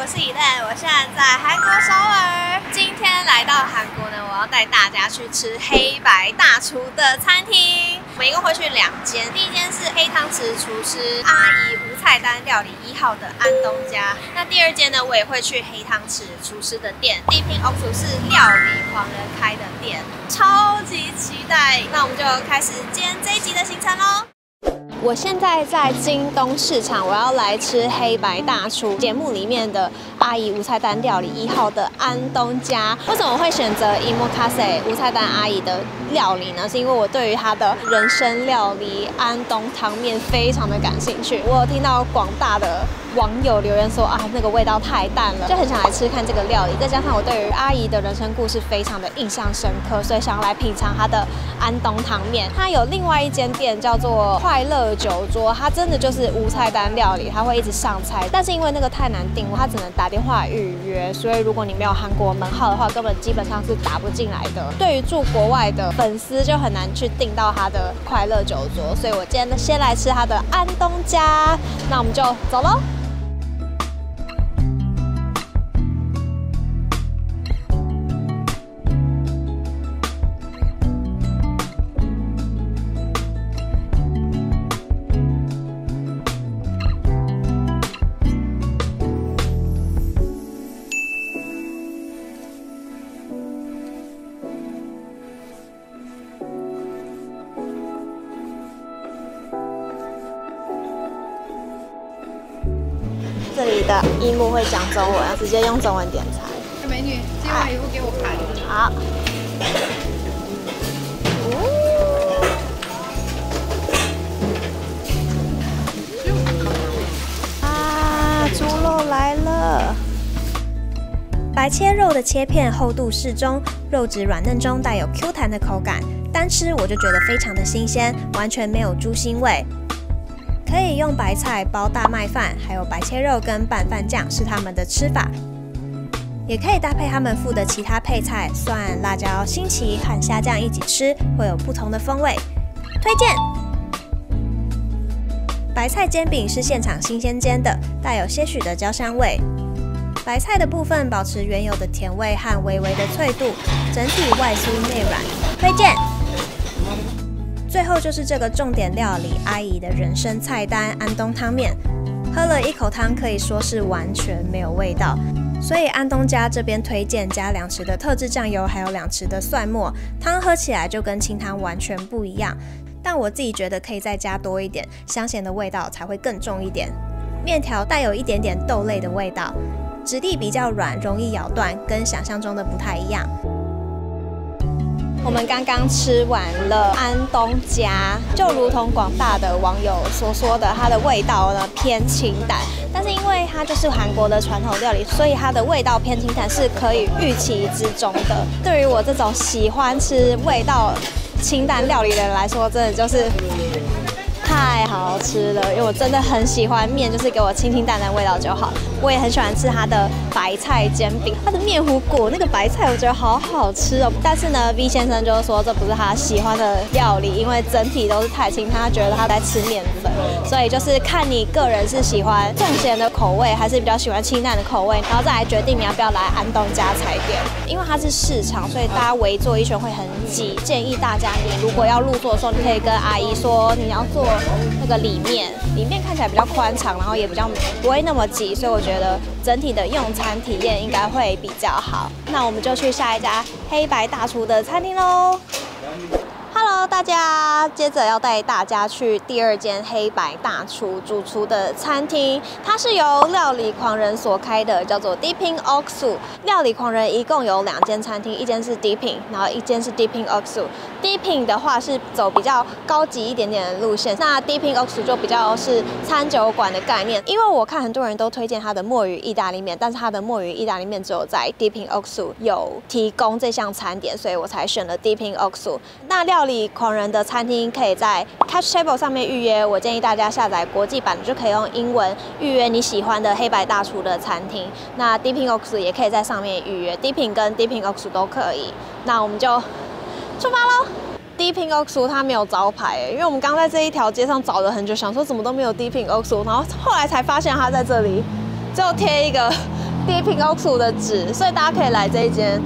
我是以蛋，我现在在韩国首尔。今天来到韩国呢，我要带大家去吃黑白大厨的餐厅。我们一共会去2间，第一间是黑汤匙厨师阿姨无菜单料理1号的安东家。那第2间呢，我也会去黑汤匙厨师的店，Deepin Oksu是料理狂人开的店，超级期待。那我们就开始今天这一集的行程喽。我现在在京东市场，我要来吃黑白大厨节目里面的阿姨无菜单料理1号的安东家。为什么会选择Imokase无菜单阿姨的料理呢？是因为我对于她的人参料理安东汤面非常的感兴趣。我有听到广大的网友留言说啊，那个味道太淡了，就很想来吃看这个料理。再加上我对于阿姨的人生故事非常的印象深刻，所以想要来品尝她的安东汤面。它有另外一间店叫做快乐酒桌，它真的就是无菜单料理，它会一直上菜，但是因为那个太难订，它只能打电话预约，所以如果你没有韩国门号的话，根本基本上是打不进来的。对于住国外的粉丝就很难去订到它的快乐酒桌，所以我今天先来吃它的安东家，那我们就走喽。这里的一幕会讲中文，直接用中文点餐。美女，今晚以后给我盘。好。啊，猪肉来了！白切肉的切片厚度适中，肉质软嫩中带有 Q 弹的口感，单吃我就觉得非常的新鲜，完全没有猪腥味。可以用白菜包大麦饭，还有白切肉跟拌饭酱是他们的吃法，也可以搭配他们附的其他配菜，蒜、辣椒、新奇和虾酱一起吃，会有不同的风味。推荐！白菜煎饼是现场新鲜煎的，带有些许的焦香味。白菜的部分保持原有的甜味和微微的脆度，整体外酥内软。推荐！最后就是这个重点料理阿姨的人参菜单安东汤面，喝了1口汤可以说是完全没有味道，所以安东家这边推荐加2匙的特制酱油，还有2匙的蒜末，汤喝起来就跟清汤完全不一样。但我自己觉得可以再加多一点，香咸的味道才会更重一点。面条带有一点点豆类的味道，质地比较软，容易咬断，跟想象中的不太一样。我们刚刚吃完了安东家，就如同广大的网友所说的，它的味道呢偏清淡，但是因为它就是韩国的传统料理，所以它的味道偏清淡是可以预期之中的。对于我这种喜欢吃味道清淡料理的人来说，真的就是太好吃了，因为我真的很喜欢面，就是给我清清淡淡味道就好。我也很喜欢吃它的白菜煎饼，它的面糊裹那个白菜，我觉得好好吃哦。但是呢 ，V 先生就是说这不是他喜欢的料理，因为整体都是太清淡，他觉得他在吃面粉，所以就是看你个人是喜欢重咸的口味，还是比较喜欢清淡的口味，然后再来决定你要不要来安东家踩点。因为它是市场，所以大家围坐一圈会很挤，建议大家你如果要入座的时候，你可以跟阿姨说你要坐那个里面看起来比较宽敞，然后也比较不会那么挤，所以我觉得整体的用餐体验应该会比较好。那我们就去下一家黑白大厨的餐厅喽。Hello， 大家，接着要带大家去第2间黑白大厨主厨的餐厅，它是由料理狂人所开的，叫做 Deepin Oksu。料理狂人一共有2间餐厅，一间是 Deepin， 然后一间是 Deepin Oksu。Deepin 的话是走比较高级一点点的路线，那 Deepin Oksu 就比较是餐酒馆的概念。因为我看很多人都推荐它的墨鱼意大利面，但是它的墨鱼意大利面只有在 Deepin Oksu 有提供这项餐点，所以我才选了 Deepin Oksu。那料理狂人的餐厅可以在 Catch Table 上面预约，我建议大家下载国际版，就可以用英文预约你喜欢的黑白大厨的餐厅。那 Deepin Oksu 也可以在上面预约 ，Deepin 跟 Deepin Oksu 都可以。那我们就出发喽！ Deepin Oksu 它没有招牌，因为我们刚在这一条街上找了很久，想说怎么都没有 Deepin Oksu， 然后后来才发现它在这里，只有贴一个 Deepin Oksu 的址，所以大家可以来这一间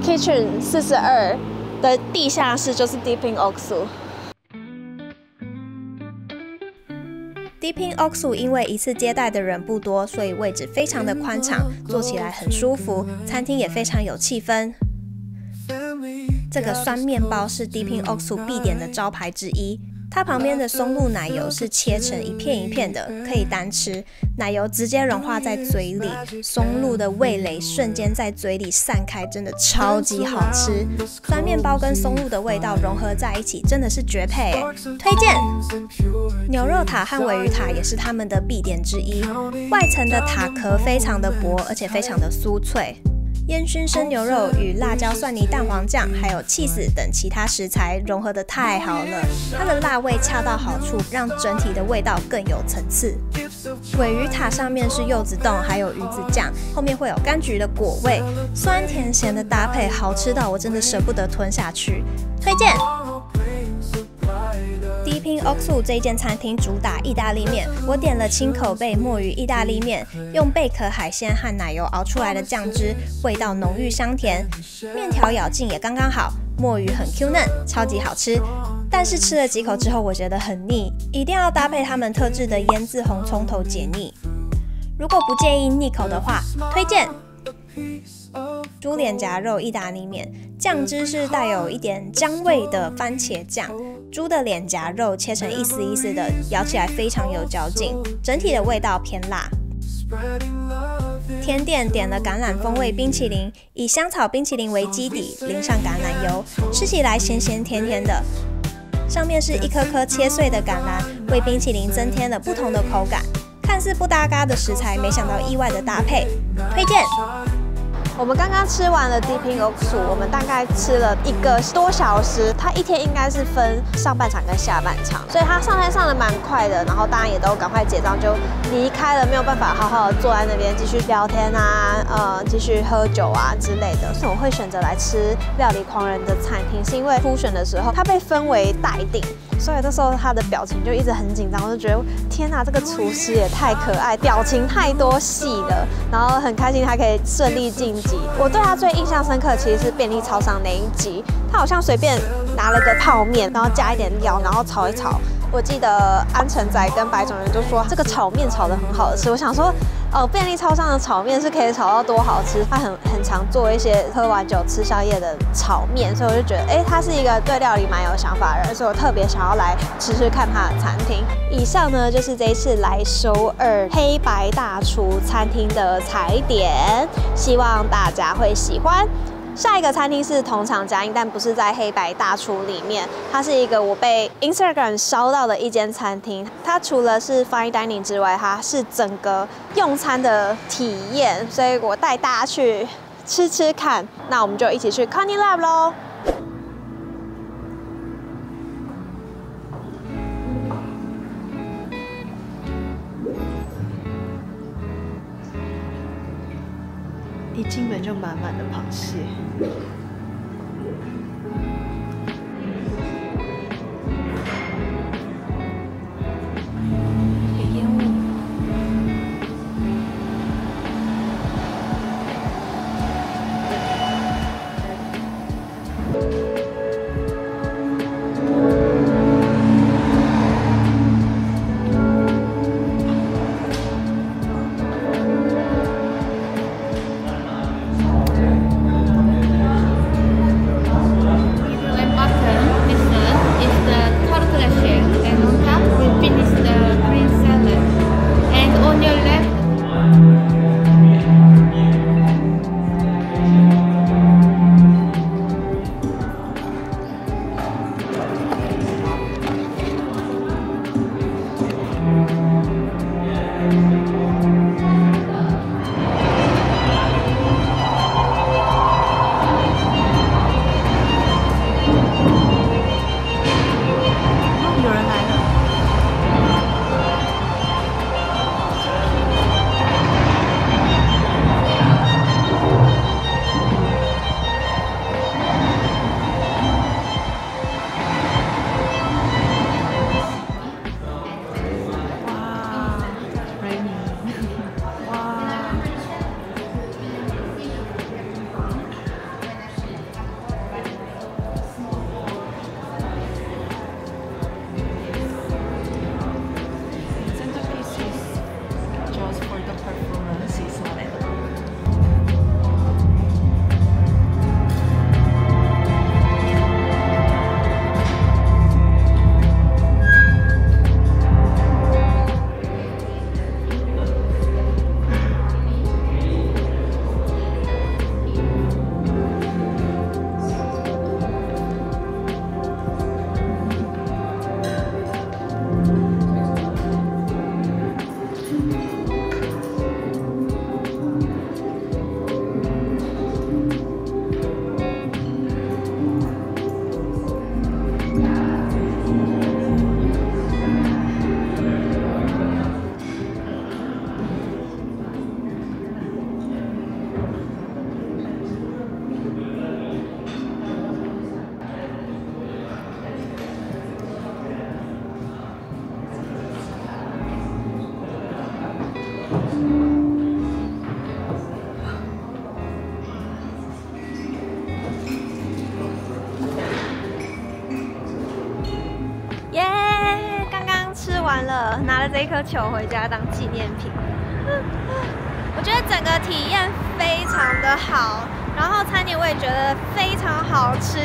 Kitchen 42的地下室，就是 Deepin Oksu。Deepin Oksu 因为一次接待的人不多，所以位置非常的宽敞，坐起来很舒服，餐厅也非常有气氛。这个酸面包是 Deepin Oksu 必点的招牌之一。它旁边的松露奶油是切成一片一片的，可以单吃，奶油直接融化在嘴里，松露的味蕾瞬间在嘴里散开，真的超级好吃。酸面包跟松露的味道融合在一起，真的是绝配耶！推荐。牛肉塔和鲔鱼塔也是他们的必点之一，外层的塔壳非常的薄，而且非常的酥脆。烟熏生牛肉与辣椒蒜泥蛋黄酱，还有起司等其他食材融合得太好了，它的辣味恰到好处，让整体的味道更有层次。鲔鱼塔上面是柚子冻，还有鱼子酱，后面会有柑橘的果味，酸甜咸的搭配，好吃到我真的舍不得吞下去，推荐。Deepin Oksu 这间餐厅主打意大利面，我点了清口贝墨鱼意大利面，用贝壳海鲜和奶油熬出来的酱汁，味道浓郁香甜，面条咬劲也刚刚好，墨鱼很 Q 嫩，超级好吃。但是吃了几口之后，我觉得很腻，一定要搭配他们特制的腌制红葱头解腻。如果不介意腻口的话，推荐。猪脸颊肉意大利面，酱汁是带有一点姜味的番茄酱。猪的脸颊肉切成一丝一丝的，咬起来非常有嚼劲，整体的味道偏辣。甜点点了橄榄风味冰淇淋，以香草冰淇淋为基底，淋上橄榄油，吃起来咸咸甜甜的。上面是一颗颗切碎的橄榄，为冰淇淋增添了不同的口感。看似不搭嘎的食材，没想到意外的搭配，推荐。我们刚刚吃完了 Deepin Oksu， 我们大概吃了1个多小时。它一天应该是分上半场跟下半场，所以它上菜上的蛮快的，然后大家也都赶快结账就离开了，没有办法好好的坐在那边继续聊天啊，继续喝酒啊之类的。所以我会选择来吃料理狂人的餐厅，是因为初选的时候它被分为待定。所以那时候他的表情就一直很紧张，我就觉得天哪，这个厨师也太可爱，表情太多戏了，然后很开心他可以顺利晋级。我对他最印象深刻其实是便利超商那一集，他好像随便拿了个泡面，然后加一点料，然后炒一炒。我记得安晨仔跟白种人就说这个炒面炒得很好吃，我想说便利超商的炒面是可以炒到多好吃，他很常做一些喝完酒吃宵夜的炒面，所以我就觉得他是一个对料理蛮有想法的人，所以我特别想要来吃吃看他的餐厅。以上呢就是这一次来首尔黑白大厨餐厅的踩点，希望大家会喜欢。下一个餐厅是同场加映，但不是在黑白大厨里面，它是一个我被 Instagram 烧到的一间餐厅。它除了是 Fine Dining 之外，它是整个用餐的体验，所以我带大家去吃吃看。那我们就一起去 Connie Lab 咯。一进门就满满的螃蟹。the performance is not at all.完了，拿了这一颗球回家当纪念品。我觉得整个体验非常的好，然后餐点我也觉得非常好吃，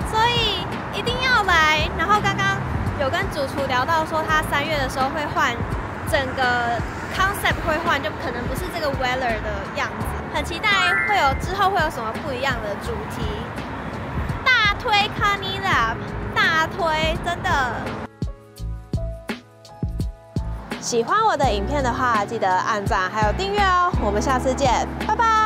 所以一定要来。然后刚刚有跟主厨聊到说，他3月的时候会换整个 concept 会换，就可能不是这个 Weller 的样子，很期待之后会有什么不一样的主题。大推 Carney Lab， 大推，真的。喜欢我的影片的话，记得按赞还有订阅哦。我们下次见，拜拜。